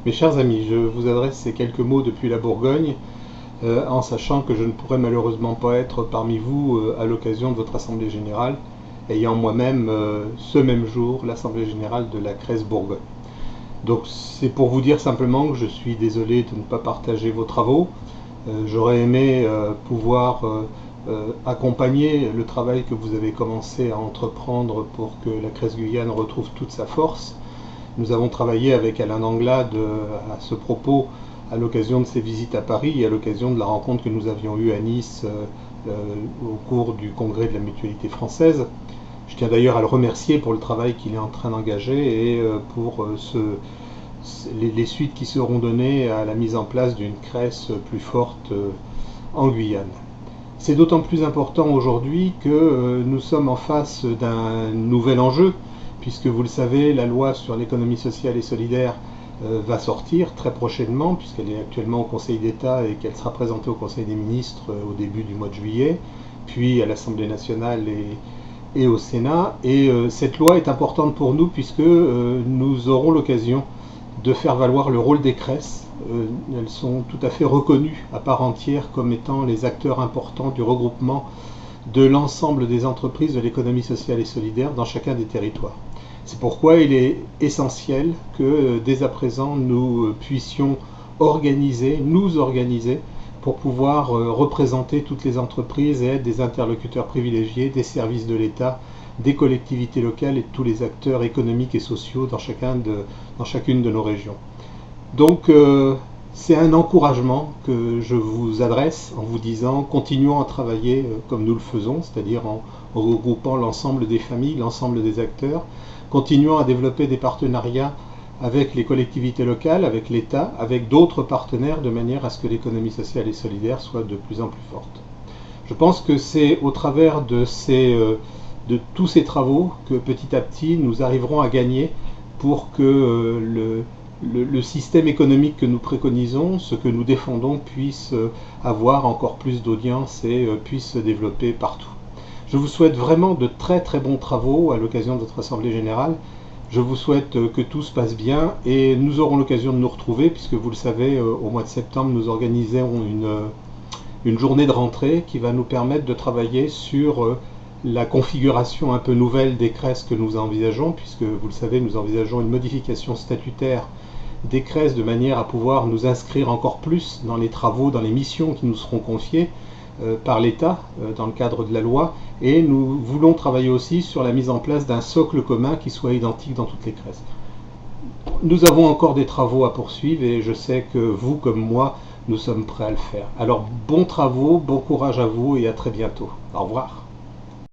Mes chers amis, je vous adresse ces quelques mots depuis la Bourgogne, en sachant que je ne pourrai malheureusement pas être parmi vous à l'occasion de votre Assemblée Générale, ayant moi-même ce même jour l'Assemblée Générale de la Crèce Bourgogne. Donc c'est pour vous dire simplement que je suis désolé de ne pas partager vos travaux. J'aurais aimé pouvoir accompagner le travail que vous avez commencé à entreprendre pour que la Crèce Guyane retrouve toute sa force. Nous avons travaillé avec Alain Danglade à ce propos à l'occasion de ses visites à Paris et à l'occasion de la rencontre que nous avions eue à Nice au cours du congrès de la Mutualité française. Je tiens d'ailleurs à le remercier pour le travail qu'il est en train d'engager et pour les suites qui seront données à la mise en place d'une Crèce plus forte en Guyane. C'est d'autant plus important aujourd'hui que nous sommes en face d'un nouvel enjeu, puisque vous le savez, la loi sur l'économie sociale et solidaire va sortir très prochainement, puisqu'elle est actuellement au Conseil d'État et qu'elle sera présentée au Conseil des ministres au début du mois de juillet, puis à l'Assemblée nationale et au Sénat. Et cette loi est importante pour nous puisque nous aurons l'occasion de faire valoir le rôle des Crèces. Elles sont tout à fait reconnues à part entière comme étant les acteurs importants du regroupement de l'ensemble des entreprises de l'économie sociale et solidaire dans chacun des territoires. C'est pourquoi il est essentiel que dès à présent nous puissions nous organiser pour pouvoir représenter toutes les entreprises et être des interlocuteurs privilégiés des services de l'État, des collectivités locales et de tous les acteurs économiques et sociaux dans chacune de nos régions. Donc c'est un encouragement que je vous adresse en vous disant continuons à travailler comme nous le faisons, c'est-à-dire en regroupant l'ensemble des familles, l'ensemble des acteurs, continuons à développer des partenariats avec les collectivités locales, avec l'État, avec d'autres partenaires de manière à ce que l'économie sociale et solidaire soit de plus en plus forte. Je pense que c'est au travers de tous ces travaux que petit à petit nous arriverons à gagner pour que le système économique que nous préconisons, ce que nous défendons, puisse avoir encore plus d'audience et puisse se développer partout. Je vous souhaite vraiment de très très bons travaux à l'occasion de votre Assemblée Générale. Je vous souhaite que tout se passe bien et nous aurons l'occasion de nous retrouver puisque vous le savez, au mois de septembre, nous organiserons une journée de rentrée qui va nous permettre de travailler sur la configuration un peu nouvelle des Crèces que nous envisageons, puisque vous le savez, nous envisageons une modification statutaire des Crèces de manière à pouvoir nous inscrire encore plus dans les travaux, dans les missions qui nous seront confiées par l'État dans le cadre de la loi, et nous voulons travailler aussi sur la mise en place d'un socle commun qui soit identique dans toutes les Crèces. Nous avons encore des travaux à poursuivre et je sais que vous comme moi, nous sommes prêts à le faire. Alors bons travaux, bon courage à vous et à très bientôt. Au revoir.